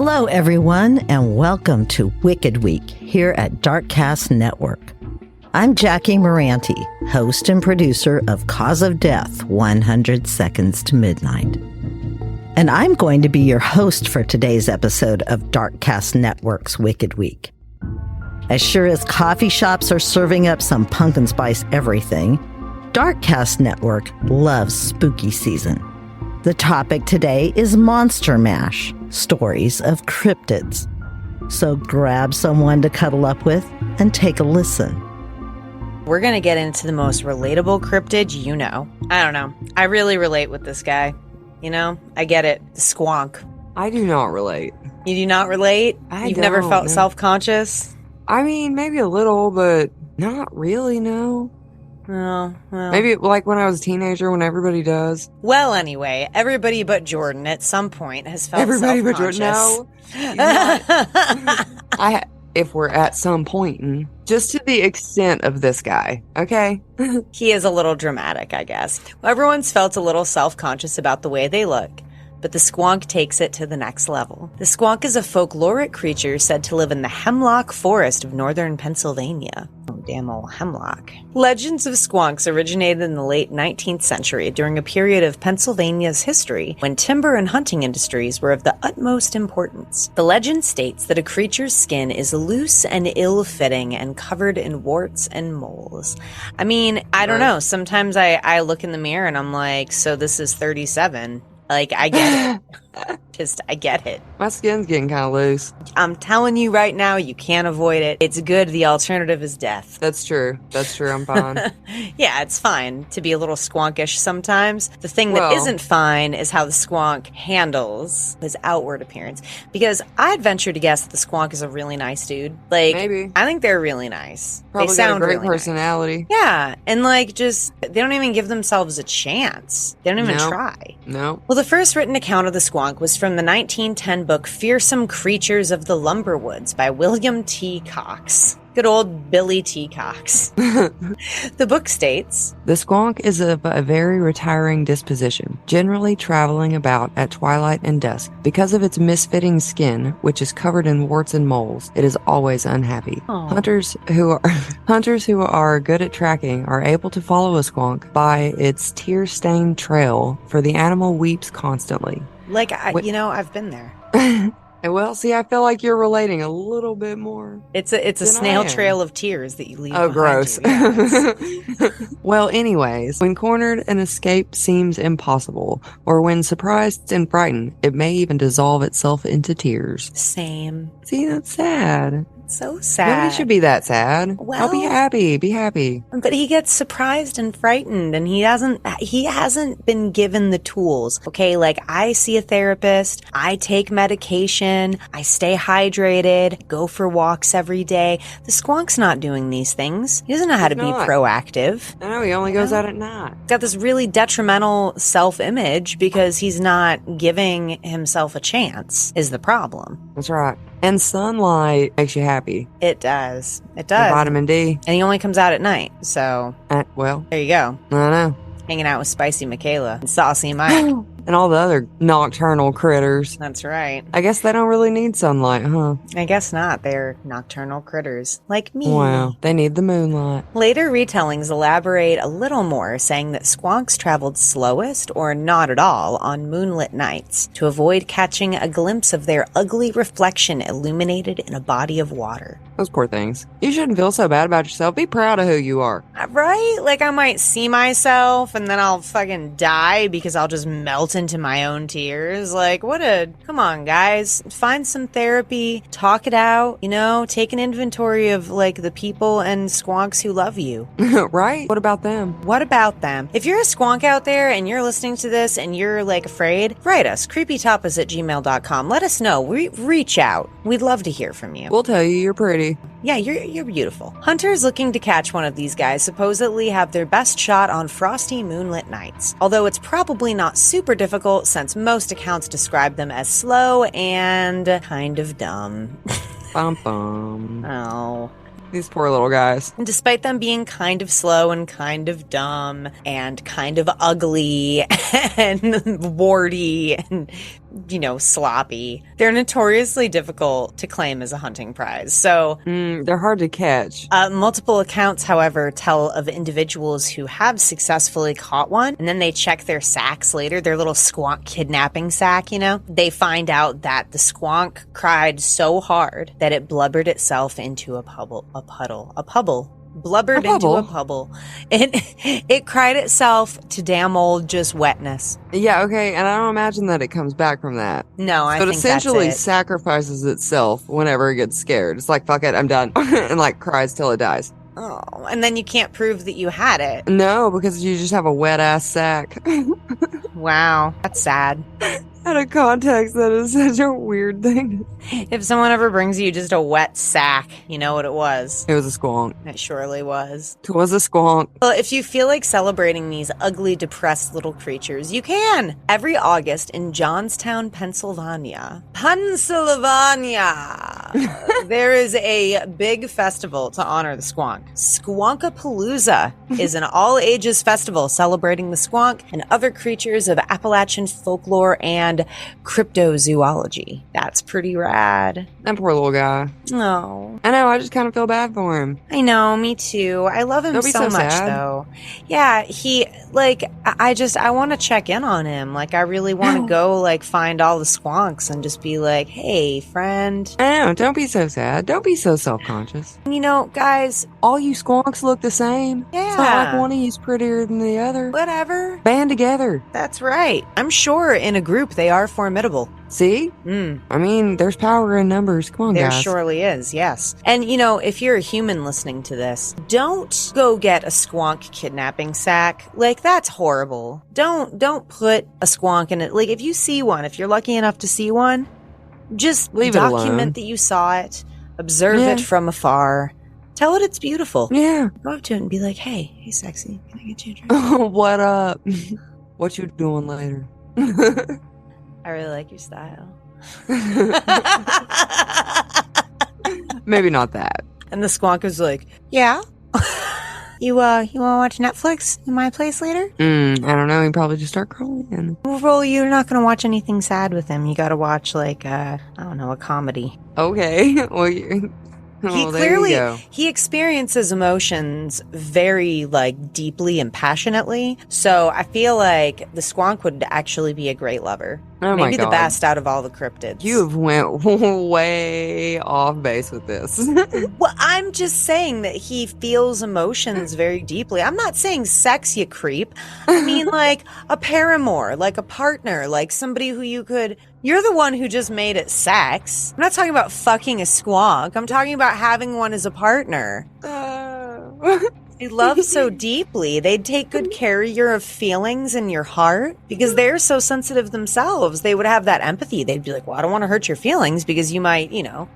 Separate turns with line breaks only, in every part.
Hello, everyone, and welcome to Wicked Week here at Darkcast Network. I'm Jackie Moranti, host and producer of Cause of Death, 100 Seconds to Midnight. And I'm going to be your host for today's episode of Darkcast Network's Wicked Week. As sure as coffee shops are serving up some pumpkin spice everything, Darkcast Network loves spooky season. The topic today is Monster Mash, stories of cryptids. So grab someone to cuddle up with and take a listen.
We're going to get into the most relatable cryptid you know. I don't know. I really relate with this guy. You know, I get it. The squonk.
I do not relate.
You do not relate? You've never felt
no.
self-conscious?
I mean, maybe a little, but not really, no.
Oh, well.
Maybe like when I was a teenager, when everybody does.
Well, anyway, everybody but Jordan at some point has felt
Everybody but
self-conscious.
Jordan, no. If we're at some point, just to the extent of this guy, okay?
He is a little dramatic, I guess. Everyone's felt a little self-conscious about the way they look, but the squonk takes it to the next level. The squonk is a folkloric creature said to live in the hemlock forest of northern Pennsylvania. Oh, damn old hemlock. Legends of squonks originated in the late 19th century during a period of Pennsylvania's history when timber and hunting industries were of the utmost importance. The legend states that a creature's skin is loose and ill-fitting and covered in warts and moles. I mean, I don't know. Sometimes I look in the mirror and I'm like, so this is 37. Like, I get it. I get it.
My skin's getting kind of loose.
I'm telling you right now, you can't avoid it. It's good. The alternative is death.
That's true. I'm fine.
Yeah, it's fine to be a little squonkish sometimes. The thing that isn't fine is how the squonk handles his outward appearance. Because I'd venture to guess that the squonk is a really nice dude. Like,
maybe.
I think they're really nice.
Probably
they sound
got a great
really
personality.
Nice. Yeah, and like just, they don't even give themselves a chance. They don't even try.
No.
Well, the first written account of the squonk was from the 1910 book Fearsome Creatures of the Lumberwoods by William T. Cox. Good old Billy T. Cox. The book states,
the squonk is of a very retiring disposition, generally traveling about at twilight and dusk. Because of its misfitting skin, which is covered in warts and moles, it is always unhappy.
Aww.
Hunters who are good at tracking are able to follow a squonk by its tear-stained trail, for the animal weeps constantly.
Like, I've been there.
Well, see, I feel like you're relating a little bit more.
It's a snail trail of tears that you leave behind
gross.
you. Yes.
Well, anyways, when cornered, an escape seems impossible, or when surprised and frightened, it may even dissolve itself into tears.
Same.
See, that's sad.
So sad.
Nobody should be that sad.
Well,
I'll be happy. Be happy.
But he gets surprised and frightened, and he hasn't been given the tools. Okay, like I see a therapist, I take medication, I stay hydrated, go for walks every day. The squonk's not doing these things. He doesn't know how to be proactive.
I know, he only goes out at night.
He's got this really detrimental self-image because he's not giving himself a chance, is the problem.
That's right. And sunlight makes you happy.
It does. It
And
does.
vitamin D.
And he only comes out at night, so
Well,
there you go.
I know.
Hanging out with Spicy Michaela and Saucy Mike.
And all the other nocturnal critters.
That's right.
I guess they don't really need sunlight, huh?
I guess not. They're nocturnal critters. Like me.
Wow. They need the moonlight.
Later retellings elaborate a little more, saying that squonks traveled slowest or not at all on moonlit nights to avoid catching a glimpse of their ugly reflection illuminated in a body of water.
Those poor things. You shouldn't feel so bad about yourself. Be proud of who you are.
Right? Like I might see myself and then I'll fucking die because I'll just melt into my own tears. Like, come on, guys. Find some therapy, talk it out, take an inventory of like the people and squonks who love you.
Right? What about them?
What about them? If you're a squonk out there and you're listening to this and you're like afraid, write us, creepytapas@gmail.com. Let us know. Reach out. We'd love to hear from you.
We'll tell you you're pretty.
Yeah, you're beautiful. Hunters looking to catch one of these guys supposedly have their best shot on frosty moonlit nights, although it's probably not super difficult since most accounts describe them as slow and kind of dumb.
Bum bum.
Oh.
These poor little guys.
And despite them being kind of slow and kind of dumb and kind of ugly and warty and sloppy. They're notoriously difficult to claim as a hunting prize. So
they're hard to catch.
Multiple accounts, however, tell of individuals who have successfully caught one, and then they check their sacks later, their little squonk kidnapping sack, They find out that the squonk cried so hard that it blubbered itself into a puddle. It cried itself to damn old just wetness.
Yeah, okay, and I don't imagine that it comes back from that.
No, I think
it essentially
that's it.
sacrifices itself whenever it gets scared. It's like, fuck it, I'm done. And like cries till it dies.
Oh, and then you can't prove that you had it.
No, because you just have a wet ass sack.
Wow, that's sad.
Out of context, that is such a weird thing.
If someone ever brings you just a wet sack, you know what it was.
It was a squonk.
It surely was.
It was a squonk.
Well, if you feel like celebrating these ugly, depressed little creatures, you can. Every August in Johnstown, Pennsylvania, there is a big festival to honor the squonk. Squonkapalooza is an all-ages festival celebrating the squonk and other creatures of Appalachian folklore and cryptozoology. That's pretty rad.
That poor little guy.
Oh.
I know, I just kind of feel bad for him.
I know, me too. I love him so much,
sad.
though. Yeah, I want to check in on him. Like, I really want to go, find all the squonks and just be like, hey, friend.
I know, don't be so sad. Don't be so self-conscious.
Guys.
All you squonks look the same.
Yeah.
It's not like one of you's prettier than the other.
Whatever.
Band together.
That's right. I'm sure in a group they are formidable.
See? I mean, there's power in numbers. Come on, guys.
There surely is, yes. And, if you're a human listening to this, don't go get a squonk kidnapping sack. That's horrible. Don't put a squonk in it. If you see one, if you're lucky enough to see one, just
leave it alone.
Document that you saw it. Observe it from afar. Tell it it's beautiful.
Yeah.
Go up to it and be like, hey, sexy, can I get you a drink?
What up? What you doing later?
I really like your style.
Maybe not that.
And the squonk is like, yeah. You want to watch Netflix in my place later?
I don't know. He'd probably just start crying.
Well, you're not going to watch anything sad with him. You got to watch a comedy.
Okay. Well,
he experiences emotions very deeply and passionately. So I feel like the squonk would actually be a great lover.
Oh
Maybe
my God.
The best out of all the cryptids.
You have went way off base with this.
Well, I'm just saying that he feels emotions very deeply. I'm not saying sex, you creep. I mean a paramour, a partner, somebody who you could... You're the one who just made it sex. I'm not talking about fucking a squonk. I'm talking about having one as a partner. They love so deeply. They'd take good care of your feelings and your heart because they're so sensitive themselves. They would have that empathy. They'd be like, well, I don't want to hurt your feelings because you might,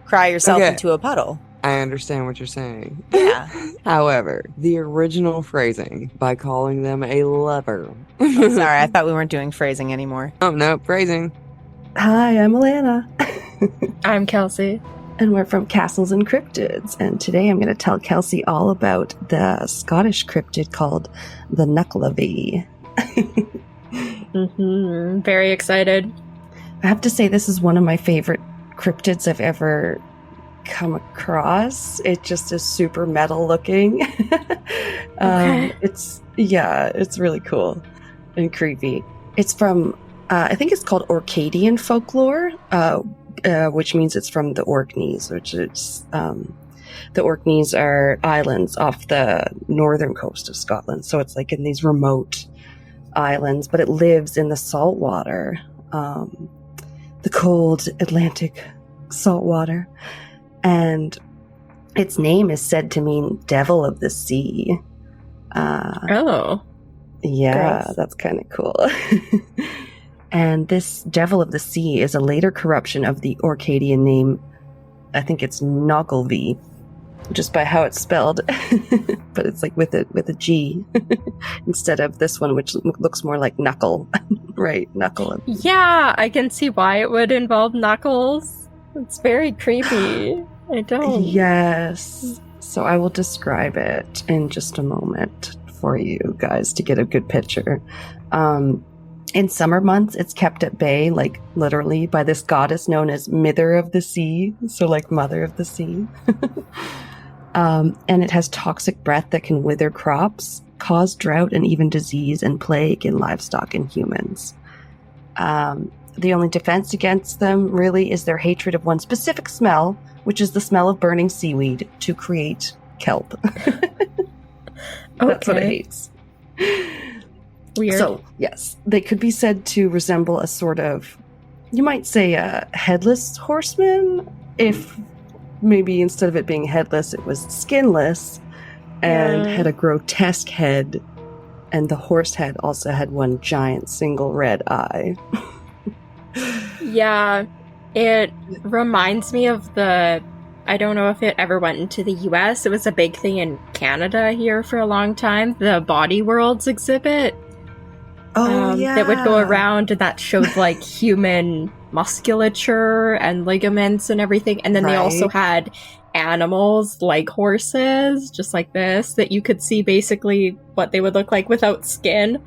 cry yourself into a puddle.
I understand what you're saying.
Yeah.
However, the original phrasing, by calling them a lover.
Oh, sorry, I thought we weren't doing phrasing anymore.
Oh, no, phrasing.
Hi, I'm Alana.
I'm Kelsey.
And we're from Castles and Cryptids. And today I'm going to tell Kelsey all about the Scottish cryptid called the Knucklavee.
Very excited.
I have to say, this is one of my favorite cryptids I've ever come across. It just is super metal looking.
Okay.
It's really cool and creepy. It's from, I think it's called Orcadian folklore, which means it's from the Orkneys, which is, the Orkneys are islands off the northern coast of Scotland. So it's in these remote islands, but it lives in the salt water, the cold Atlantic salt water. And its name is said to mean devil of the sea.
Oh.
Yeah,
gross.
That's kind of cool. And this devil of the sea is a later corruption of the Orcadian name. I think it's Knucklavee, just by how it's spelled. But it's with a G instead of this one, which looks more like knuckle. Right, knuckle.
Yeah, I can see why it would involve knuckles. It's very creepy. I don't.
Yes. So I will describe it in just a moment for you guys to get a good picture. In summer months, it's kept at bay, like literally, by this goddess known as Mither of the Sea. So like Mother of the Sea. And it has toxic breath that can wither crops, cause drought and even disease and plague in livestock and humans. The only defense against them really is their hatred of one specific smell, which is the smell of burning seaweed to create kelp. That's what it hates.
Weird.
So, yes, they could be said to resemble a sort of, you might say, a headless horseman, if maybe instead of it being headless, it was skinless and had a grotesque head, and the horse head also had one giant single red eye.
Yeah, it reminds me of I don't know if it ever went into the US. It was a big thing in Canada here for a long time. The Body Worlds exhibit. That would go around, and that showed like human musculature and ligaments and everything. And then they also had animals like horses, just like this, that you could see basically what they would look like without skin.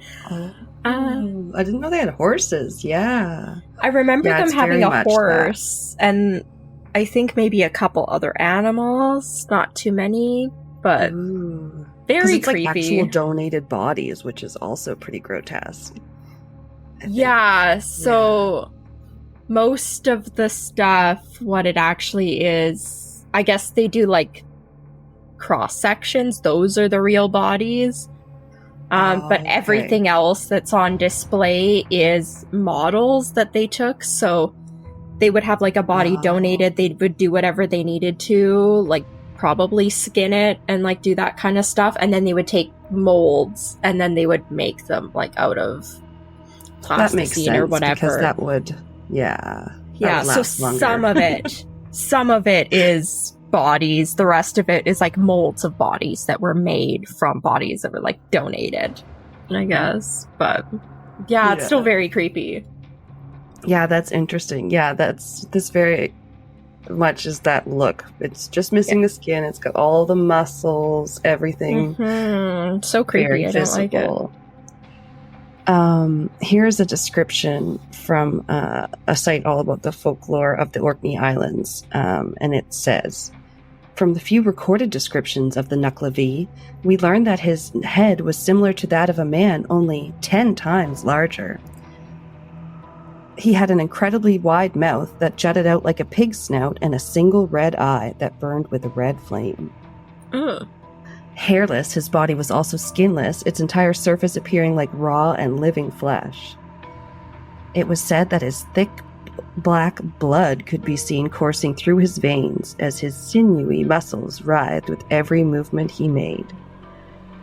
I didn't know they had horses. Yeah.
I remember them having a horse, and I think maybe a couple other animals, not too many, but very
it's
creepy.
Like actual donated bodies, which is also pretty grotesque.
Yeah, so most of the stuff, what it actually is, I guess they do like cross sections. Those are the real bodies. But everything else that's on display is models that they took. So they would have like a body donated. They would do whatever they needed to, like probably skin it and like do that kind of stuff. And then they would take molds and then they would make them like out of plasticine or whatever.
Because that would,
yeah. So some of it is bodies. The rest of it is like molds of bodies that were made from bodies that were like donated, I guess. But yeah, it's still very creepy.
Yeah, that's interesting. Yeah, that's this very much is that look. It's just missing the skin. It's got all the muscles, everything.
So creepy. I don't like it.
Here's a description from a site all about the folklore of the Orkney Islands, and it says, from the few recorded descriptions of the Nucklavi, we learned that his head was similar to that of a man, only 10 times larger. He had an incredibly wide mouth that jutted out like a pig's snout and a single red eye that burned with a red flame. Hairless, his body was also skinless, its entire surface appearing like raw and living flesh. It was said that his thick black blood could be seen coursing through his veins as his sinewy muscles writhed with every movement he made.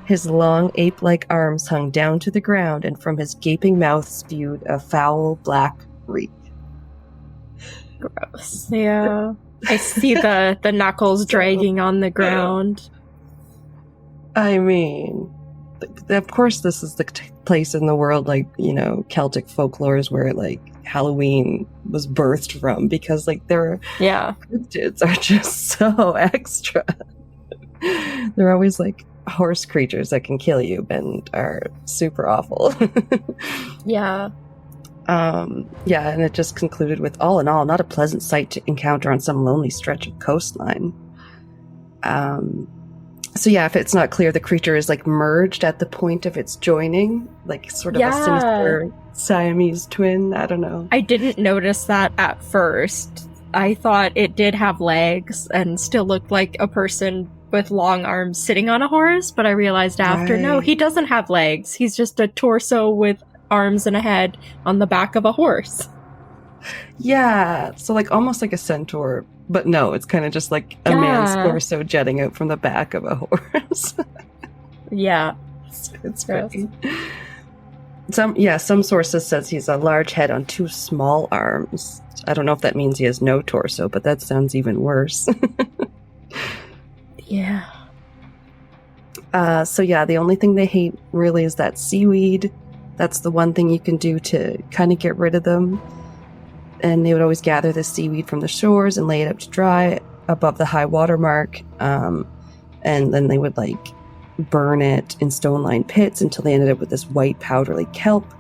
His long, ape-like arms hung down to the ground, and from his gaping mouth spewed a foul black reek.
Gross. Yeah. I see the knuckles dragging on the ground.
I mean, of course this is the place in the world, like, you know, Celtic folklore is where, like, Halloween was birthed from, because, like, their cryptids are just so extra. They're always, like, horse creatures that can kill you and are super awful.
Yeah,
and it just concluded with, all in all, not a pleasant sight to encounter on some lonely stretch of coastline. So yeah, if it's not clear, the creature is like merged at the point of its joining, like sort of a sinister Siamese twin. I don't know.
I didn't notice that at first. I thought it did have legs and still looked like a person with long arms sitting on a horse, but I realized after, no, he doesn't have legs. He's just a torso with arms and a head on the back of a horse.
Yeah, so like almost like a centaur, but no, it's kind of just like a man's torso jetting out from the back of a horse.
Yeah,
it's funny. Some sources says he's a large head on 2 small arms. I don't know if that means he has no torso, but that sounds even worse.
Yeah.
So yeah, the only thing they hate really is that seaweed. That's the one thing you can do to kind of get rid of them. And they would always gather the seaweed from the shores and lay it out to dry above the high water mark. And then they would like burn it in stone-lined pits until they ended up with this white powdery kelp.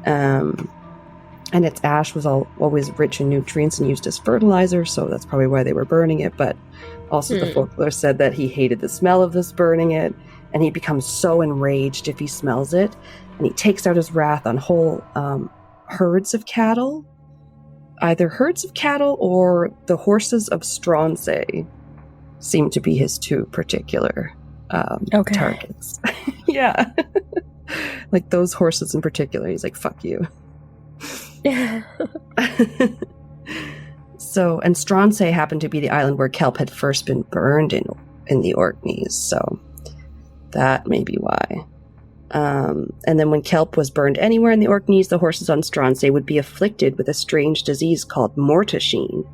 And its ash was always rich in nutrients and used as fertilizer, so that's probably why they were burning it. But also the folklore said that he hated the smell of this burning it, and he becomes so enraged if he smells it, and he takes out his wrath on whole herds of cattle, either herds of cattle or the horses of Stronsay seem to be his two particular targets. Yeah. Like those horses in particular, he's like, fuck you. So, and Stronsay happened to be the island where kelp had first been burned in the Orkneys, so that may be why. And then when kelp was burned anywhere in the Orkneys, the horses on Stronsay would be afflicted with a strange disease called mortashine.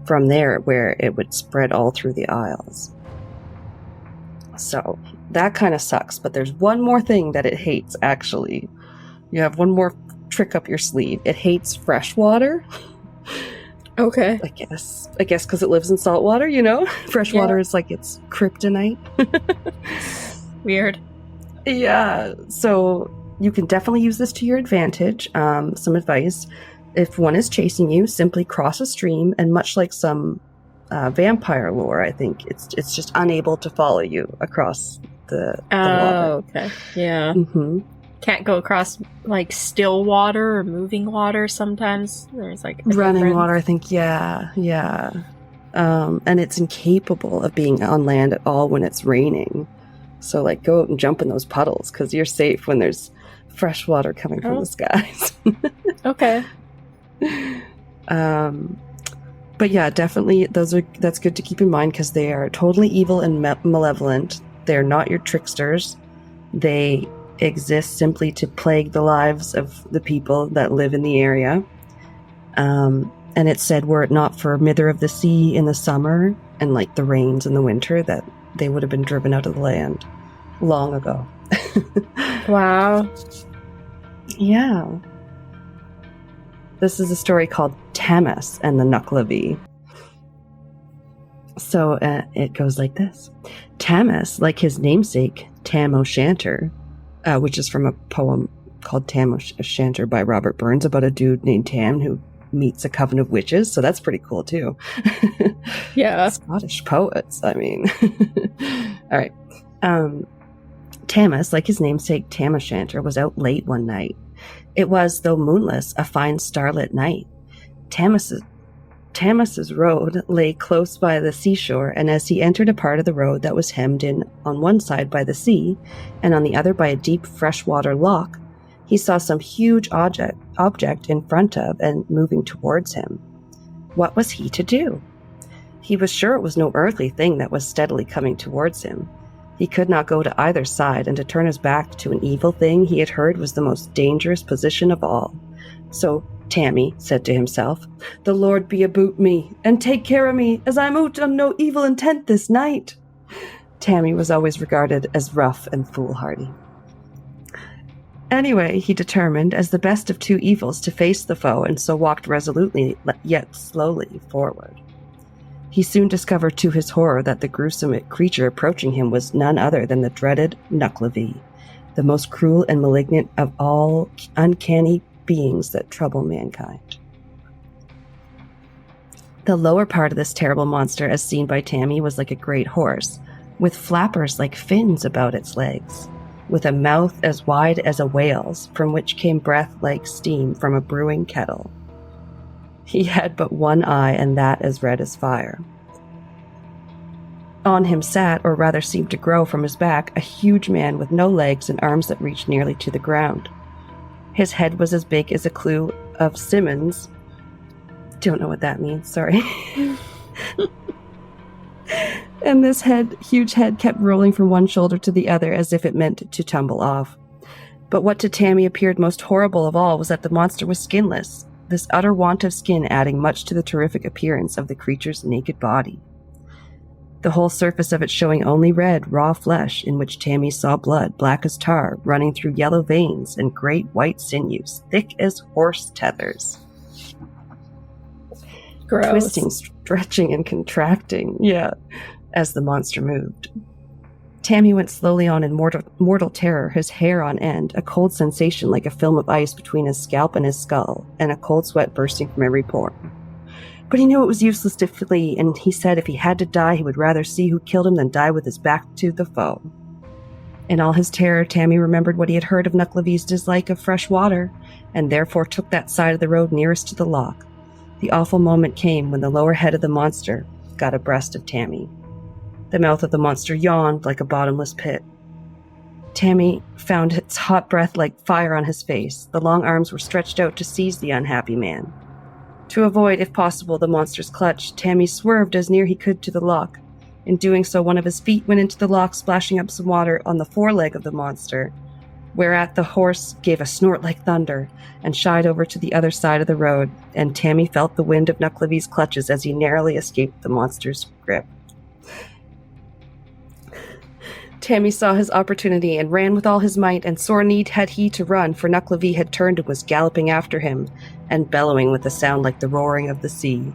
From there, where it would spread all through the Isles. So that kind of sucks, but there's one more thing that it hates, actually. You have one more trick up your sleeve. It hates fresh water.
Okay.
I guess because it lives in salt water, you know? Fresh water is like its kryptonite.
Weird.
Yeah, so you can definitely use this to your advantage. Some advice. If one is chasing you, simply cross a stream, and much like some vampire lore, I think, it's just unable to follow you across the water.
Okay. Yeah.
Mm-hmm.
Can't go across, like, still water or moving water sometimes. There's, like,
running water, I think, yeah. And it's incapable of being on land at all when it's raining. So, like, go out and jump in those puddles, because you're safe when there's fresh water coming from the skies.
Okay.
But yeah, definitely that's good to keep in mind, because they are totally evil and malevolent. They're not your tricksters. They exist simply to plague the lives of the people that live in the area. And it said, were it not for Mither of the Sea in the summer and like the rains in the winter, that they would have been driven out of the land long ago.
Wow.
Yeah. This is a story called Tamas and the Nuclavee. So it goes like this. Tamas, like his namesake, Tam O'Shanter, which is from a poem called Tam O'Shanter by Robert Burns about a dude named Tam who meets a coven of witches. So that's pretty cool, too.
Yeah.
Scottish poets, I mean. All right. Tamas, like his namesake, Tam O'Shanter, was out late one night. It was, though moonless, a fine starlit night. Tamas's road lay close by the seashore, and as he entered a part of the road that was hemmed in on one side by the sea, and on the other by a deep freshwater loch, he saw some huge object in front of and moving towards him. What was he to do? He was sure it was no earthly thing that was steadily coming towards him. He could not go to either side, and to turn his back to an evil thing he had heard was the most dangerous position of all. So Tammy said to himself, "The Lord be aboot me, and take care of me, as I'm out on no evil intent this night." Tammy was always regarded as rough and foolhardy. Anyway, he determined, as the best of two evils, to face the foe, and so walked resolutely, yet slowly, forward. He soon discovered to his horror that the gruesome creature approaching him was none other than the dreaded Nuclavee, the most cruel and malignant of all uncanny beings that trouble mankind. The lower part of this terrible monster, as seen by Tammy, was like a great horse, with flappers like fins about its legs, with a mouth as wide as a whale's, from which came breath like steam from a brewing kettle. He had but one eye, and that as red as fire. On him sat, or rather seemed to grow from his back, a huge man with no legs and arms that reached nearly to the ground. His head was as big as a clue of Simmons. Don't know what that means, sorry. And this huge head kept rolling from one shoulder to the other as if it meant to tumble off. But what to Tammy appeared most horrible of all was that the monster was skinless, this utter want of skin adding much to the terrific appearance of the creature's naked body. The whole surface of it showing only red, raw flesh, in which Tammy saw blood, black as tar, running through yellow veins, and great white sinews, thick as horse tethers.
Gross.
Twisting, stretching, and contracting, as the monster moved. Tammy went slowly on in mortal terror, his hair on end, a cold sensation like a film of ice between his scalp and his skull, and a cold sweat bursting from every pore. But he knew it was useless to flee, and he said if he had to die, he would rather see who killed him than die with his back to the foe. In all his terror, Tammy remembered what he had heard of Nuclevy's dislike of fresh water, and therefore took that side of the road nearest to the lock. The awful moment came when the lower head of the monster got abreast of Tammy. The mouth of the monster yawned like a bottomless pit. Tammy found its hot breath like fire on his face. The long arms were stretched out to seize the unhappy man. To avoid, if possible, the monster's clutch, Tammy swerved as near he could to the lock. In doing so, one of his feet went into the lock, splashing up some water on the foreleg of the monster, whereat the horse gave a snort like thunder and shied over to the other side of the road, and Tammy felt the wind of Nuclevy's clutches as he narrowly escaped the monster's grip. Tammy saw his opportunity and ran with all his might, and sore need had he to run, for Nuclevy had turned and was galloping after him, and bellowing with a sound like the roaring of the sea.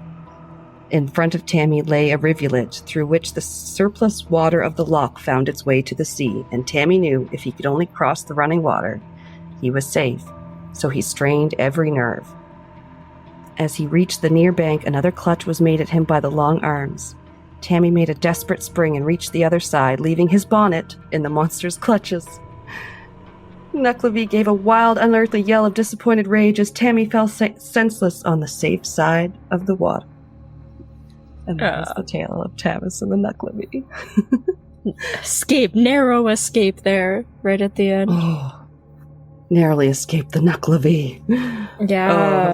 In front of Tammy lay a rivulet, through which the surplus water of the loch found its way to the sea, and Tammy knew if he could only cross the running water, he was safe, so he strained every nerve. As he reached the near bank, another clutch was made at him by the long arms. Tammy made a desperate spring and reached the other side, leaving his bonnet in the monster's clutches. Nuclevy gave a wild, unearthly yell of disappointed rage as Tammy fell senseless on the safe side of the water. And that was the tale of Tavis and the Nuclevy.
Narrow escape there, right at the end.
Oh, narrowly escaped the Nuclevy.
Yeah.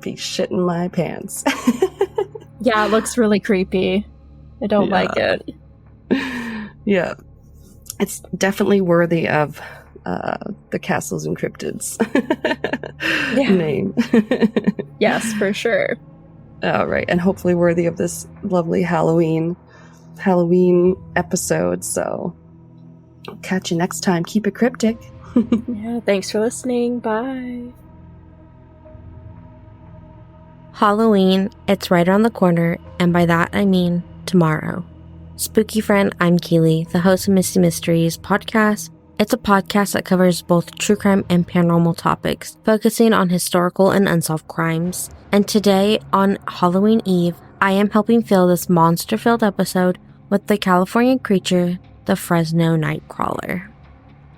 Be shitting my pants.
Yeah, it looks really creepy. I don't like it.
Yeah. It's definitely worthy of the Castles and Cryptids name.
Yes, for sure.
All right, and hopefully worthy of this lovely Halloween episode. So, I'll catch you next time. Keep it cryptic.
Yeah, thanks for listening. Bye.
Halloween, it's right around the corner, and by that I mean tomorrow. Spooky friend, I'm Keely, the host of Misty Mysteries podcast. It's a podcast that covers both true crime and paranormal topics, focusing on historical and unsolved crimes. And today, on Halloween Eve, I am helping fill this monster-filled episode with the California creature, the Fresno Nightcrawler.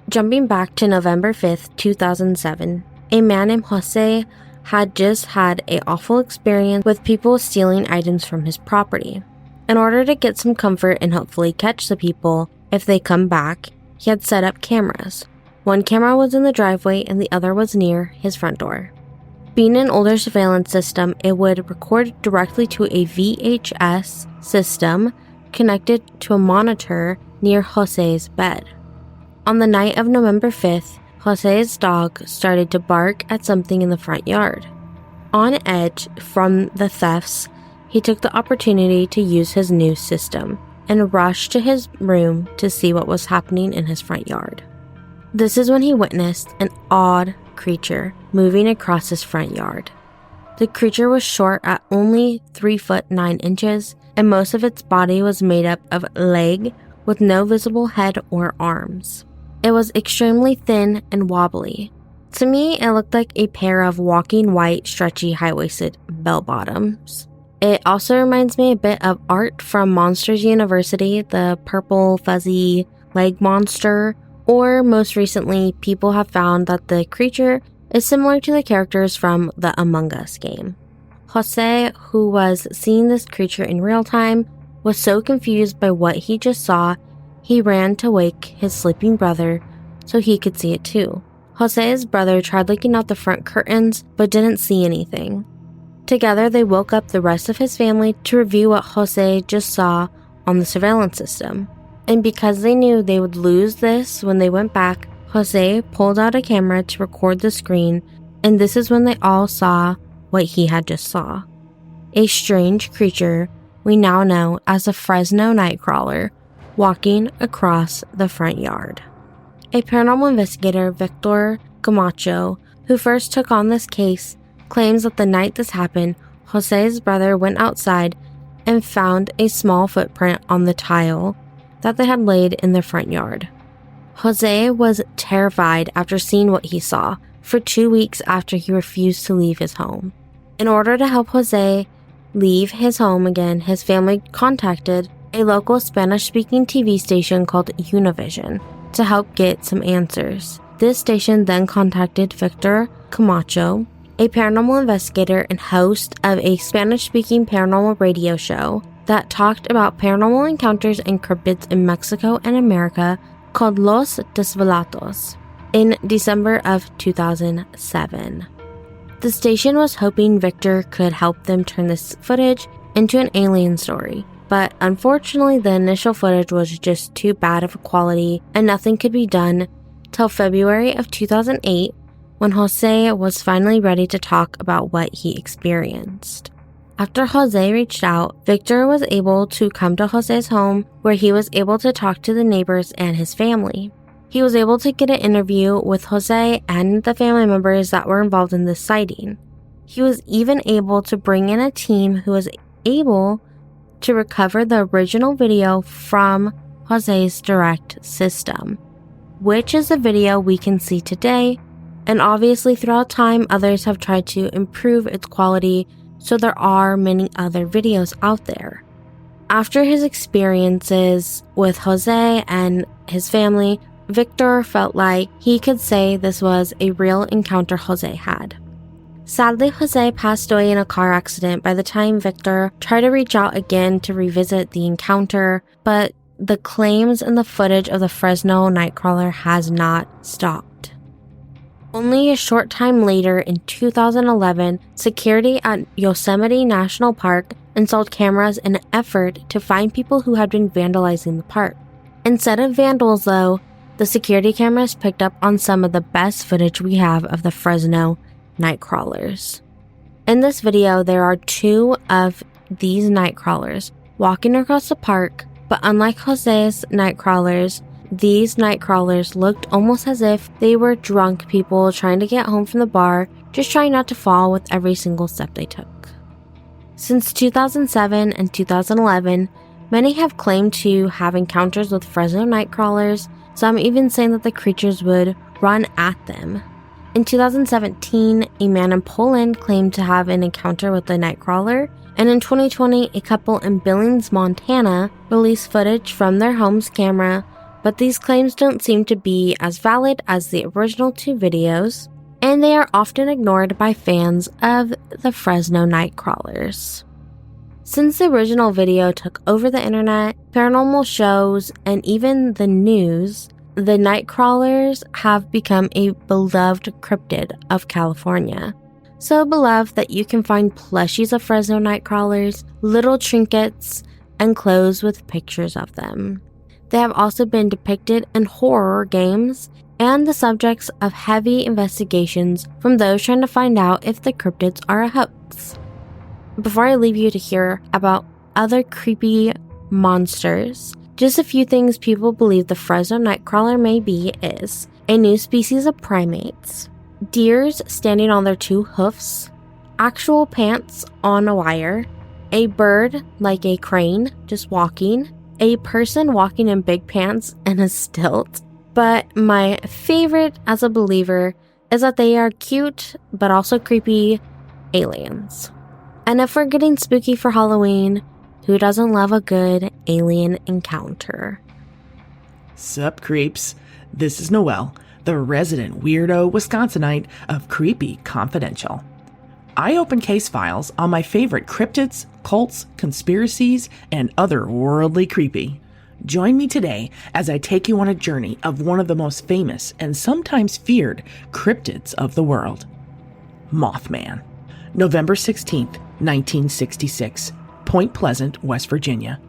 Jumping back to November 5th, 2007, a man named Jose had just had an awful experience with people stealing items from his property. In order to get some comfort and hopefully catch the people if they come back, he had set up cameras. One camera was in the driveway and the other was near his front door. Being an older surveillance system, it would record directly to a VHS system connected to a monitor near Jose's bed. On the night of November 5th, Jose's dog started to bark at something in the front yard. On edge from the thefts, he took the opportunity to use his new system and rushed to his room to see what was happening in his front yard. This is when he witnessed an odd creature moving across his front yard. The creature was short at only 3 foot 9 inches, and most of its body was made up of leg with no visible head or arms. It was extremely thin and wobbly. To me, it looked like a pair of walking white, stretchy, high-waisted bell-bottoms. It also reminds me a bit of art from Monsters University, the purple fuzzy leg monster, or most recently, people have found that the creature is similar to the characters from the Among Us game. Jose, who was seeing this creature in real time, was so confused by what he just saw, he ran to wake his sleeping brother so he could see it too. Jose's brother tried looking out the front curtains but didn't see anything. Together, they woke up the rest of his family to review what Jose just saw on the surveillance system. And because they knew they would lose this when they went back, Jose pulled out a camera to record the screen, and this is when they all saw what he had just saw. A strange creature we now know as the Fresno Nightcrawler walking across the front yard. A paranormal investigator, Victor Camacho, who first took on this case, claims that the night this happened, Jose's brother went outside and found a small footprint on the tile that they had laid in their front yard. Jose was terrified after seeing what he saw for 2 weeks after he refused to leave his home. In order to help Jose leave his home again, his family contacted a local Spanish-speaking TV station called Univision to help get some answers. This station then contacted Victor Camacho, a paranormal investigator and host of a Spanish-speaking paranormal radio show that talked about paranormal encounters and cryptids in Mexico and America called Los Desvelados in December of 2007. The station was hoping Victor could help them turn this footage into an alien story, but unfortunately the initial footage was just too bad of a quality and nothing could be done till February of 2008 when Jose was finally ready to talk about what he experienced. After Jose reached out, Victor was able to come to Jose's home where he was able to talk to the neighbors and his family. He was able to get an interview with Jose and the family members that were involved in this sighting. He was even able to bring in a team who was able to recover the original video from Jose's direct system, which is the video we can see today, and obviously throughout time others have tried to improve its quality, so there are many other videos out there. After his experiences with Jose and his family, Victor felt like he could say this was a real encounter Jose had. Sadly, Jose passed away in a car accident by the time Victor tried to reach out again to revisit the encounter, but the claims and the footage of the Fresno Nightcrawler has not stopped. Only a short time later, in 2011, security at Yosemite National Park installed cameras in an effort to find people who had been vandalizing the park. Instead of vandals, though, the security cameras picked up on some of the best footage we have of the Fresno Nightcrawlers. In this video, there are 2 of these Nightcrawlers walking across the park, but unlike Jose's Nightcrawlers, these Nightcrawlers looked almost as if they were drunk people trying to get home from the bar, just trying not to fall with every single step they took. Since 2007 and 2011, many have claimed to have encounters with Fresno Nightcrawlers, some even saying that the creatures would run at them. In 2017, a man in Poland claimed to have an encounter with the Nightcrawler, and in 2020, a couple in Billings, Montana released footage from their home's camera, but these claims don't seem to be as valid as the original 2 videos, and they are often ignored by fans of the Fresno Nightcrawlers. Since the original video took over the internet, paranormal shows, and even the news, the Nightcrawlers have become a beloved cryptid of California. So beloved that you can find plushies of Fresno Nightcrawlers, little trinkets, and clothes with pictures of them. They have also been depicted in horror games and the subjects of heavy investigations from those trying to find out if the cryptids are a hoax. Before I leave you to hear about other creepy monsters, just a few things people believe the Fresno Nightcrawler may be is a new species of primates, deers standing on their 2 hoofs, actual pants on a wire, a bird like a crane just walking, a person walking in big pants and a stilt. But my favorite as a believer is that they are cute but also creepy aliens. And if we're getting spooky for Halloween, who doesn't love a good alien encounter?
Sup, creeps. This is Noelle, the resident weirdo Wisconsinite of Creepy Confidential. I open case files on my favorite cryptids, cults, conspiracies, and other worldly creepy. Join me today as I take you on a journey of one of the most famous and sometimes feared cryptids of the world. Mothman. November 16th, 1966, Point Pleasant, West Virginia.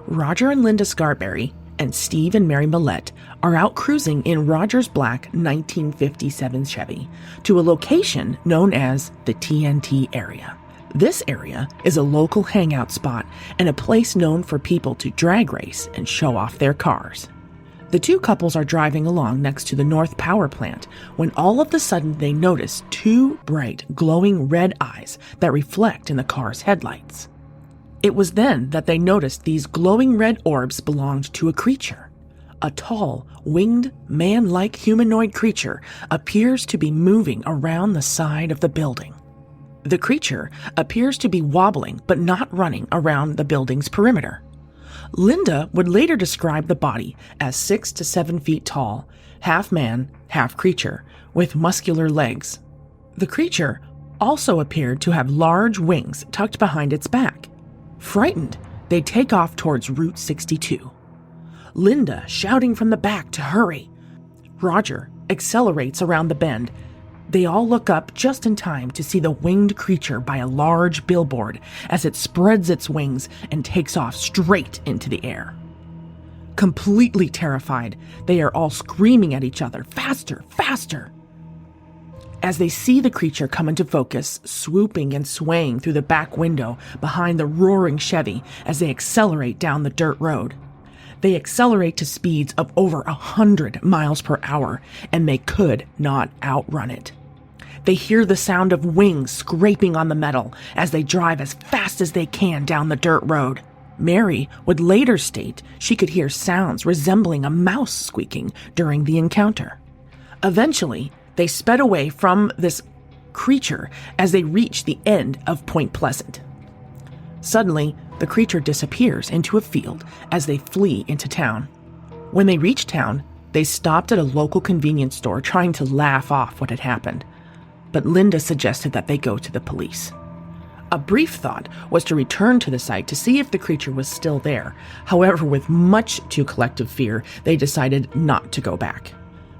Roger and Linda Scarberry and Steve and Mary Millette are out cruising in Roger's black 1957 Chevy to a location known as the TNT area. This area is a local hangout spot and a place known for people to drag race and show off their cars. The 2 couples are driving along next to the North Power Plant when all of a sudden they notice 2 bright, glowing red eyes that reflect in the car's headlights. It was then that they noticed these glowing red orbs belonged to a creature. A tall, winged, man-like humanoid creature appears to be moving around the side of the building. The creature appears to be wobbling but not running around the building's perimeter. Linda would later describe the body as 6 to 7 feet tall, half man, half creature, with muscular legs. The creature also appeared to have large wings tucked behind its back. Frightened, they take off towards Route 62. Linda shouting from the back to hurry. Roger accelerates around the bend. They all look up just in time to see the winged creature by a large billboard as it spreads its wings and takes off straight into the air. Completely terrified, they are all screaming at each other, "Faster, faster!" As they see the creature come into focus, swooping and swaying through the back window behind the roaring Chevy as they accelerate down the dirt road. They accelerate to speeds of over 100 miles per hour, and they could not outrun it. They hear the sound of wings scraping on the metal as they drive as fast as they can down the dirt road. Mary would later state she could hear sounds resembling a mouse squeaking during the encounter. Eventually, they sped away from this creature as they reached the end of Point Pleasant. Suddenly, the creature disappears into a field as they flee into town. When they reach town, they stopped at a local convenience store trying to laugh off what had happened. But Linda suggested that they go to the police. A brief thought was to return to the site to see if the creature was still there. However, with much to collective fear, they decided not to go back.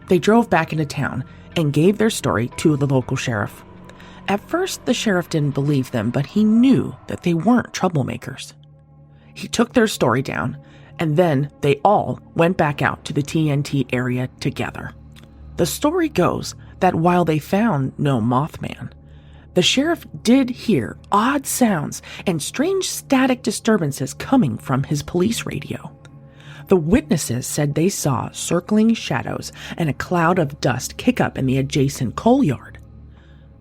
They drove back into town and gave their story to the local sheriff. At first, the sheriff didn't believe them, but he knew that they weren't troublemakers. He took their story down, and then they all went back out to the TNT area together. The story goes that while they found no Mothman, the sheriff did hear odd sounds and strange static disturbances coming from his police radio. The witnesses said they saw circling shadows and a cloud of dust kick up in the adjacent coal yard.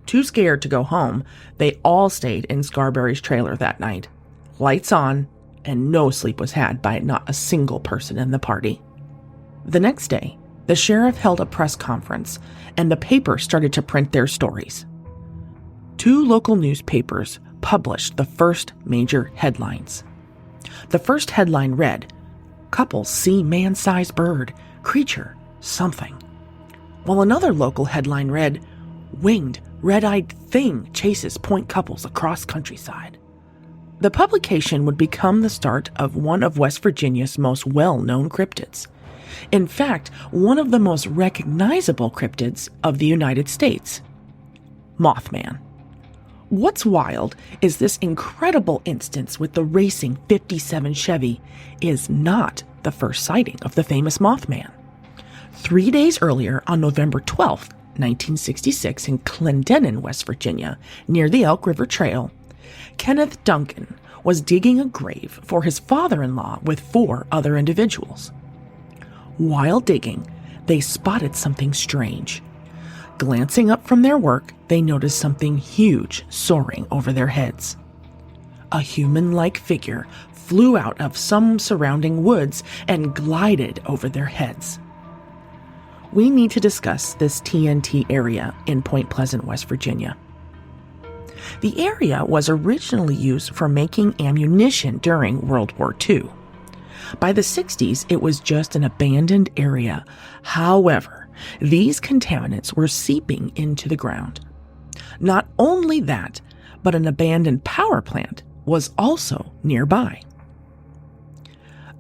Too scared to go home, they all stayed in Scarberry's trailer that night. Lights on, and no sleep was had by not a single person in the party. The next day, the sheriff held a press conference, and the paper started to print their stories. 2 local newspapers published the first major headlines. The first headline read, "Couple see man-sized bird, creature, something." While another local headline read, "Winged, red-eyed thing chases point couples across countryside." The publication would become the start of one of West Virginia's most well-known cryptids. In fact, one of the most recognizable cryptids of the United States, Mothman. What's wild is this incredible instance with the racing 57 Chevy is not the first sighting of the famous Mothman. 3 days earlier, on November 12th, 1966, in Clendenin, West Virginia, near the Elk River Trail, Kenneth Duncan was digging a grave for his father-in-law with 4 other individuals. While digging, they spotted something strange. Glancing up from their work, they noticed something huge soaring over their heads. A human-like figure flew out of some surrounding woods and glided over their heads. We need to discuss this TNT area in Point Pleasant, West Virginia. The area was originally used for making ammunition during World War II. By the 60s, it was just an abandoned area. However, these contaminants were seeping into the ground. Not only that, but an abandoned power plant was also nearby.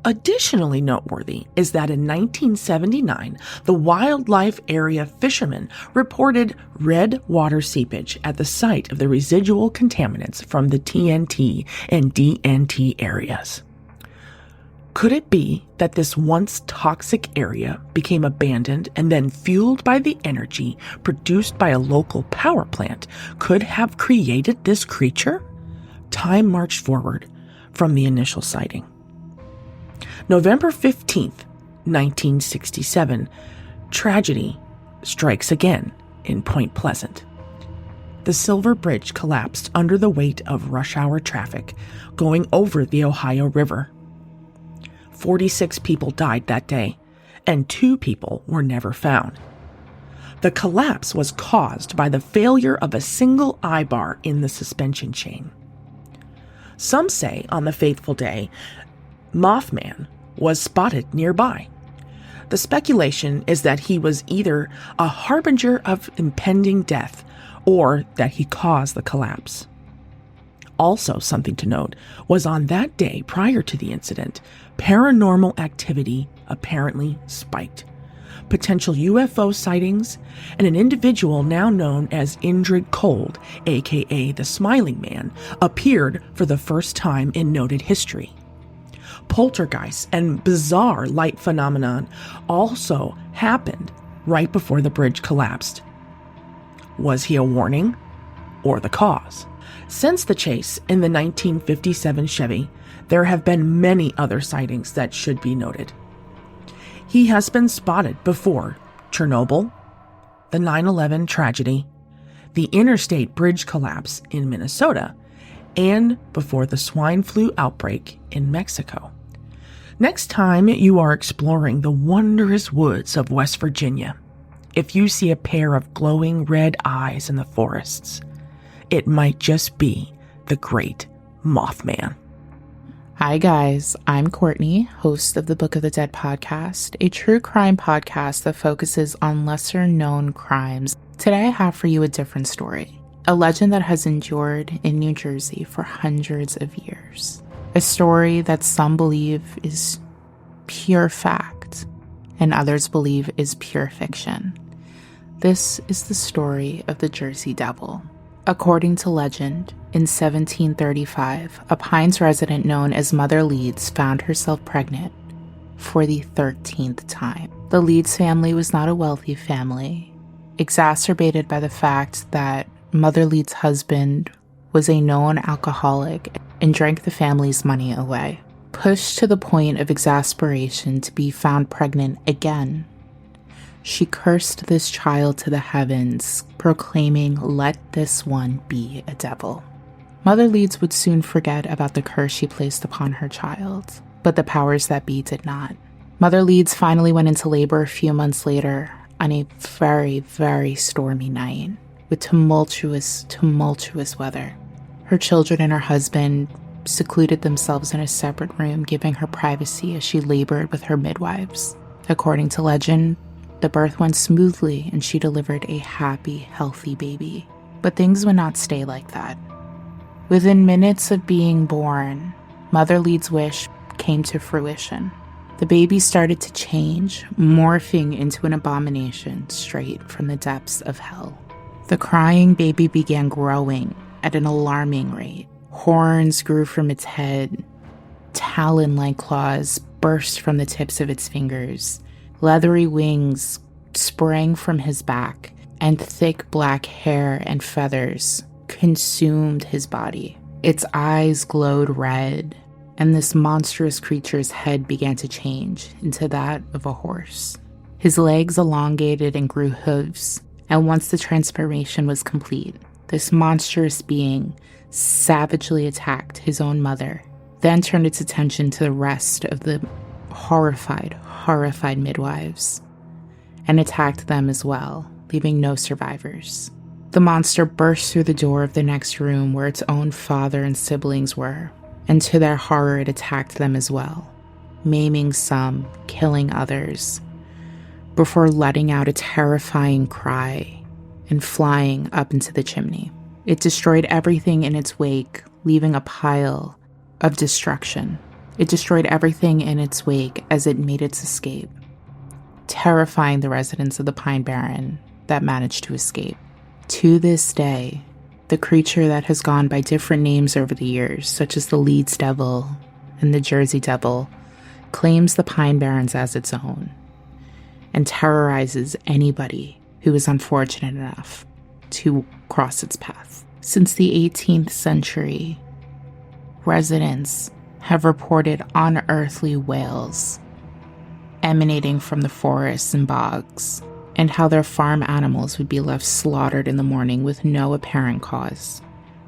Additionally noteworthy is that in 1979, the wildlife area fishermen reported red water seepage at the site of the residual contaminants from the TNT and DNT areas. Could it be that this once toxic area became abandoned and then fueled by the energy produced by a local power plant could have created this creature? Time marched forward from the initial sighting. November 15th, 1967, tragedy strikes again in Point Pleasant. the Silver Bridge collapsed under the weight of rush hour traffic going over the Ohio River. 46 people died that day, and 2 people were never found. The collapse was caused by the failure of a single eye-bar in the suspension chain. Some say on the fateful day, Mothman was spotted nearby. The speculation is that he was either a harbinger of impending death or that he caused the collapse. Also, something to note was on that day prior to the incident, paranormal activity apparently spiked. Potential UFO sightings and an individual now known as Indrid Cold, aka the Smiling Man, appeared for the first time in noted history. Poltergeists and bizarre light phenomenon also happened right before the bridge collapsed. Was he a warning or the cause? Since the chase in the 1957 Chevy, there have been many other sightings that should be noted. He has been spotted before Chernobyl, the 9/11 tragedy, the interstate bridge collapse in Minnesota, and before the swine flu outbreak in Mexico. Next time you are exploring the wondrous woods of West Virginia, if you see a pair of glowing red eyes in the forests, it might just be the Great Mothman.
Hi guys, I'm Courtney, host of the Book of the Dead podcast, a true crime podcast that focuses on lesser known crimes. Today I have for you a different story, a legend that has endured in New Jersey for hundreds of years. A story that some believe is pure fact and others believe is pure fiction. This is the story of the Jersey Devil. According to legend, in 1735, a Pines resident known as Mother Leeds found herself pregnant for the 13th time. The Leeds family was not a wealthy family, exacerbated by the fact that Mother Leeds' husband was a known alcoholic and drank the family's money away. Pushed to the point of exasperation to be found pregnant again, she cursed this child to the heavens, proclaiming, "Let this one be a devil." Mother Leeds would soon forget about the curse she placed upon her child, but the powers that be did not. Mother Leeds finally went into labor a few months later on a very, very stormy night with tumultuous weather. Her children and her husband secluded themselves in a separate room, giving her privacy as she labored with her midwives. According to legend, the birth went smoothly and she delivered a happy, healthy baby. But things would not stay like that. Within minutes of being born, Mother Leeds' wish came to fruition. The baby started to change, morphing into an abomination straight from the depths of hell. The crying baby began growing at an alarming rate. Horns grew from its head, talon-like claws burst from the tips of its fingers, leathery wings sprang from his back, and thick black hair and feathers consumed his body. Its eyes glowed red, and this monstrous creature's head began to change into that of a horse. His legs elongated and grew hooves, and once the transformation was complete, this monstrous being savagely attacked his own mother, then turned its attention to the rest of the horrified midwives, and attacked them as well, leaving no survivors. The monster burst through the door of the next room where its own father and siblings were, and to their horror it attacked them as well, maiming some, killing others, before letting out a terrifying cry and flying up into the chimney. It destroyed everything in its wake, leaving a pile of destruction. It destroyed everything in its wake as it made its escape, terrifying the residents of the Pine Barren that managed to escape. To this day, the creature that has gone by different names over the years, such as the Leeds Devil and the Jersey Devil, claims the Pine Barrens as its own and terrorizes anybody who is unfortunate enough to cross its path. Since the 18th century, residents have reported unearthly wails emanating from the forests and bogs, and how their farm animals would be left slaughtered in the morning with no apparent cause.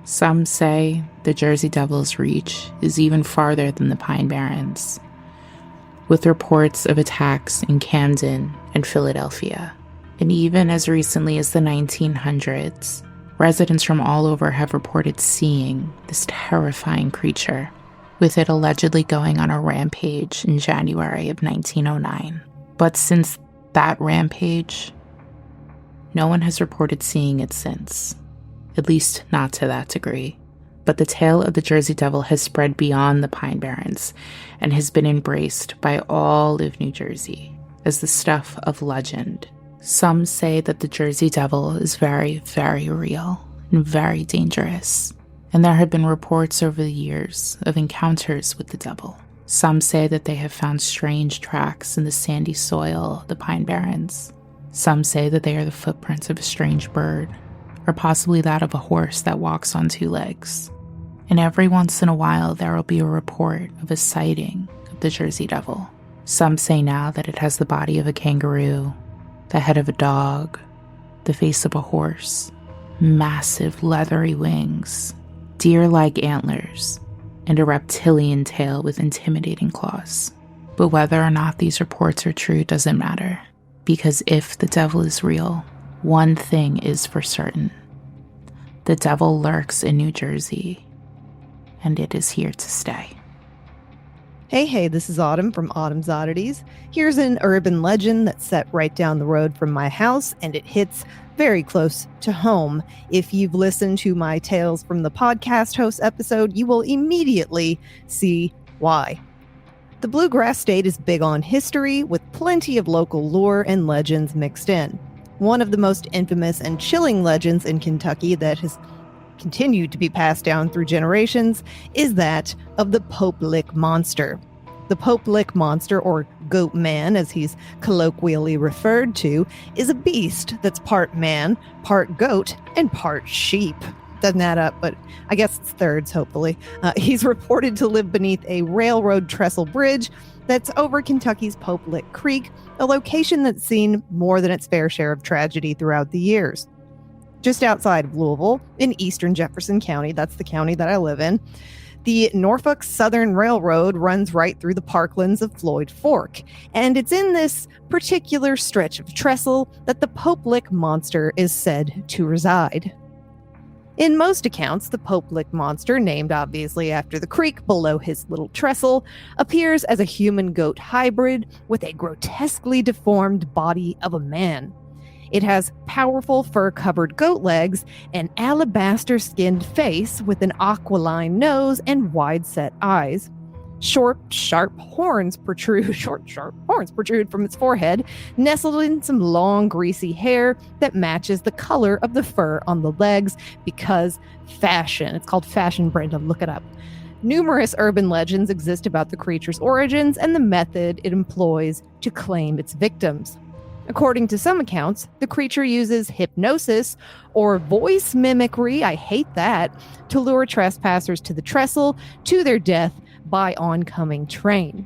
Some say the Jersey Devil's reach is even farther than the Pine Barrens, with reports of attacks in Camden and Philadelphia. And even as recently as the 1900s, residents from all over have reported seeing this terrifying creature, with it allegedly going on a rampage in January of 1909. But since that rampage, no one has reported seeing it since, at least not to that degree. But the tale of the Jersey Devil has spread beyond the Pine Barrens and has been embraced by all of New Jersey as the stuff of legend. Some say that the Jersey Devil is very, very real and very dangerous, and there have been reports over the years of encounters with the devil. Some say that they have found strange tracks in the sandy soil of the Pine Barrens. Some say that they are the footprints of a strange bird, or possibly that of a horse that walks on two legs. And every once in a while there will be a report of a sighting of the Jersey Devil. Some say now that it has the body of a kangaroo, the head of a dog, the face of a horse, massive leathery wings, deer-like antlers, and a reptilian tail with intimidating claws. But whether or not these reports are true doesn't matter, because if the devil is real, one thing is for certain. The devil lurks in New Jersey, and it is here to stay.
Hey, this is Autumn from Autumn's Oddities. Here's an urban legend that's set right down the road from my house, and it hits very close to home. If you've listened to my Tales from the Podcast Host episode, you will immediately see why. The Bluegrass State is big on history, with plenty of local lore and legends mixed in. One of the most infamous and chilling legends in Kentucky that has continued to be passed down through generations is that of the Pope Lick Monster. The Pope Lick Monster, or Goat Man as he's colloquially referred to, is a beast that's part man, part goat, and part sheep. Doesn't add up, but I guess it's thirds, hopefully. He's reported to live beneath a railroad trestle bridge that's over Kentucky's Pope Lick Creek, a location that's seen more than its fair share of tragedy throughout the years. Just outside of Louisville, in eastern Jefferson County, that's the county that I live in, the Norfolk Southern Railroad runs right through the parklands of Floyd Fork, and it's in this particular stretch of trestle that the Pope Lick Monster is said to reside. In most accounts, the Pope Lick Monster, named obviously after the creek below his little trestle, appears as a human-goat hybrid with a grotesquely deformed body of a man. It has powerful fur-covered goat legs, an alabaster-skinned face with an aquiline nose and wide-set eyes. Short, sharp horns protrude from its forehead, nestled in some long, greasy hair that matches the color of the fur on the legs because fashion. It's called fashion, Brenda. Look it up. Numerous urban legends exist about the creature's origins and the method it employs to claim its victims. According to some accounts, the creature uses hypnosis or voice mimicry, I hate that, to lure trespassers to the trestle to their death by oncoming train.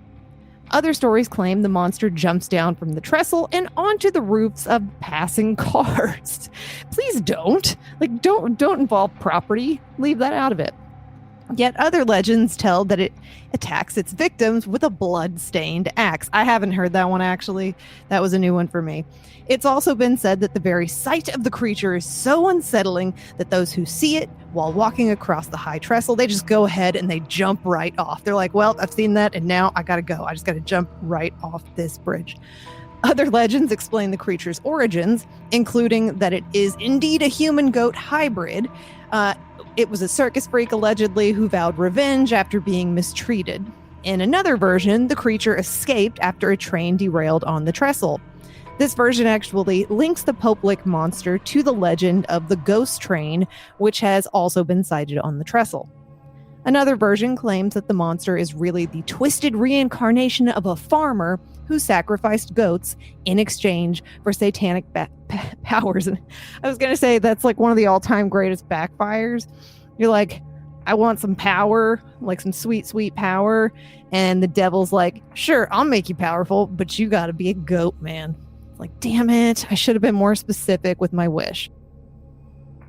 Other stories claim the monster jumps down from the trestle and onto the roofs of passing cars. Please don't. Don't involve property. Leave that out of it. Yet other legends tell that it attacks its victims with a blood-stained axe. I haven't heard that one, actually. That was a new one for me. It's also been said that the very sight of the creature is so unsettling that those who see it while walking across the high trestle, they just go ahead and they jump right off. They're like, well, I've seen that, and now I gotta go. I just gotta jump right off this bridge. Other legends explain the creature's origins, including that it is indeed a human-goat hybrid. It was a circus freak, allegedly, who vowed revenge after being mistreated. In another version, the creature escaped after a train derailed on the trestle. This version actually links the Pope Lick Monster to the legend of the ghost train, which has also been sighted on the trestle. Another version claims that the monster is really the twisted reincarnation of a farmer who sacrificed goats in exchange for satanic powers. And I was going to say that's like one of the all-time greatest backfires. You're like, I want some power, like some sweet, sweet power. And the devil's like, sure, I'll make you powerful, but you got to be a goat, man. Like, damn it, I should have been more specific with my wish.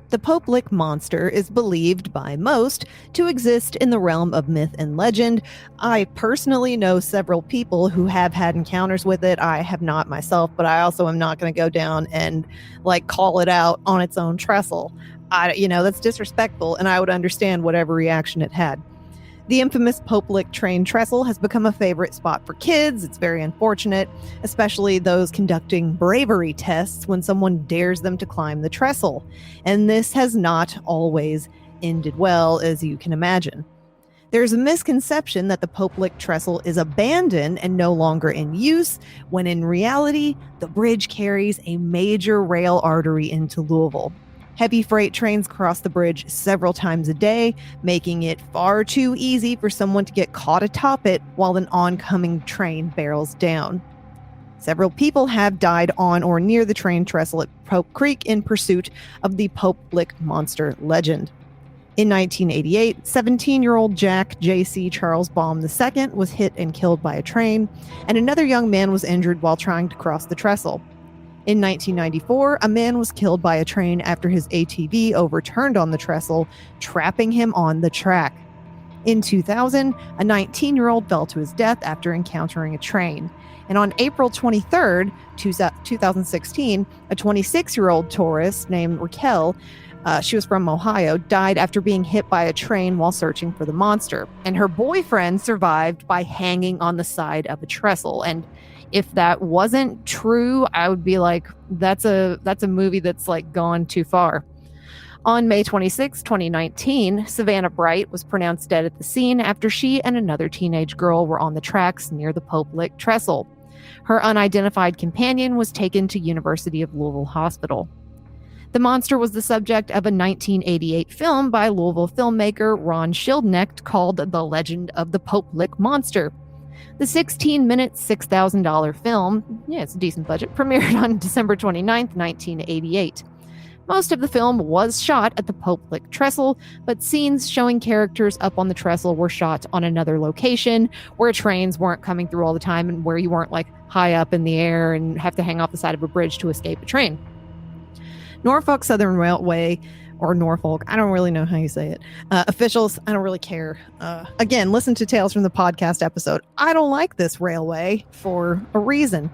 The Pope Lick monster is believed by most to exist in the realm of myth and legend. I personally know several people who have had encounters with it. I have not myself, but I also am not going to go down and like call it out on its own trestle. That's disrespectful, and I would understand whatever reaction it had. The infamous Pope Lick train trestle has become a favorite spot for kids. It's very unfortunate, especially those conducting bravery tests when someone dares them to climb the trestle. And this has not always ended well, as you can imagine. There's a misconception that the Pope Lick trestle is abandoned and no longer in use, when in reality, the bridge carries a major rail artery into Louisville. Heavy freight trains cross the bridge several times a day, making it far too easy for someone to get caught atop it while an oncoming train barrels down. Several people have died on or near the train trestle at Pope Creek in pursuit of the Pope Lick monster legend. In 1988, 17-year-old Jack J.C. Charles Baum II was hit and killed by a train, and another young man was injured while trying to cross the trestle. In 1994, a man was killed by a train after his ATV overturned on the trestle, trapping him on the track. In 2000, a 19-year-old fell to his death after encountering a train. And on April 23rd, 2016, a 26-year-old tourist named Raquel, she was from Ohio, died after being hit by a train while searching for the monster. And her boyfriend survived by hanging on the side of a trestle. And if that wasn't true, I would be like, that's a movie that's like gone too far. On May 26, 2019, Savannah Bright was pronounced dead at the scene after she and another teenage girl were on the tracks near the Pope Lick trestle. Her unidentified companion was taken to University of Louisville Hospital. The monster was the subject of a 1988 film by Louisville filmmaker Ron Schildknecht called The Legend of the Pope Lick Monster. The 16-minute, $6,000 film, it's a decent budget, premiered on December 29, 1988. Most of the film was shot at the Pope Lick trestle, but scenes showing characters up on the trestle were shot on another location where trains weren't coming through all the time and where you weren't like high up in the air and have to hang off the side of a bridge to escape a train. Norfolk Southern Railway, or Norfolk, I don't really know how you say it. Officials, I don't really care. Again, listen to Tales from the Podcast episode. I don't like this railway for a reason.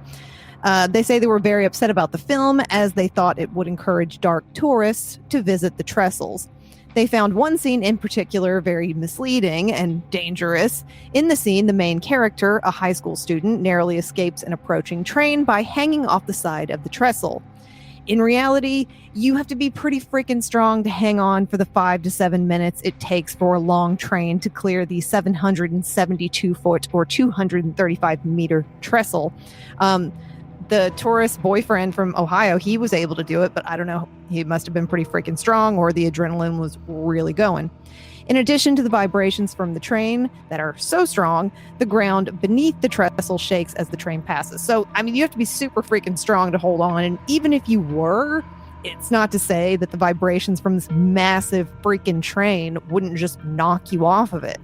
They say they were very upset about the film as they thought it would encourage dark tourists to visit the trestles. They found one scene in particular very misleading and dangerous. In the scene, the main character, a high school student, narrowly escapes an approaching train by hanging off the side of the trestle. In reality, you have to be pretty freaking strong to hang on for the 5 to 7 minutes it takes for a long train to clear the 772-foot or 235-meter trestle. The tourist boyfriend from Ohio, he was able to do it, but I don't know. He must have been pretty freaking strong, or the adrenaline was really going. In addition to the vibrations from the train that are so strong, the ground beneath the trestle shakes as the train passes. So, I mean, you have to be super freaking strong to hold on. And even if you were, it's not to say that the vibrations from this massive freaking train wouldn't just knock you off of it.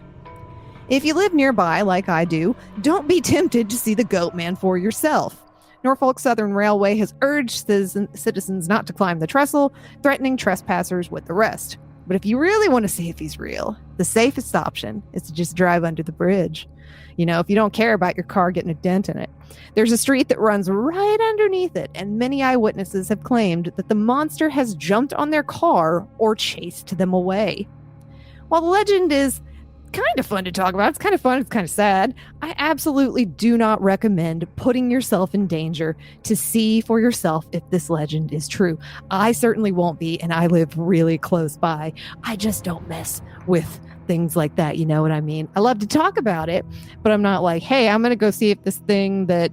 If you live nearby, like I do, don't be tempted to see the Goat Man for yourself. Norfolk Southern Railway has urged citizens not to climb the trestle, threatening trespassers with the rest. But if you really want to see if he's real, the safest option is to just drive under the bridge. You know, if you don't care about your car getting a dent in it. There's a street that runs right underneath it, and many eyewitnesses have claimed that the monster has jumped on their car or chased them away. While the legend is kind of fun to talk about, it's kind of fun, it's kind of sad, I absolutely do not recommend putting yourself in danger to see for yourself if this legend is true. I certainly won't be, and I live really close by. I just don't mess with things like that, you know what I mean? I love to talk about it, but I'm not like, hey, I'm gonna go see if this thing that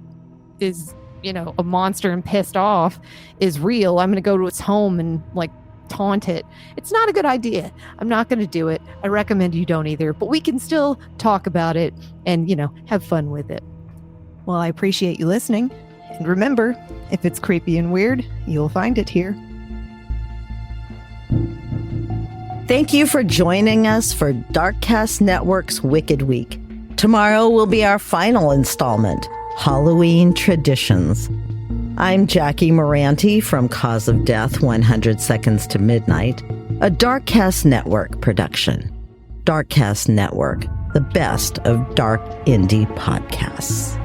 is, you know, a monster and pissed off is real. I'm gonna go to its home and like taunt it. It's not a good idea. I'm not going to do it. I recommend you don't either, but we can still talk about it and, you know, have fun with it. Well, I appreciate you listening. And remember, if it's creepy and weird, you'll find it here.
Thank you for joining us for Darkcast Network's Wicked Week. Tomorrow will be our final installment, Halloween Traditions. I'm Jackie Moranti from Cause of Death 100 Seconds to Midnight, a Darkcast Network production. Darkcast Network, the best of dark indie podcasts.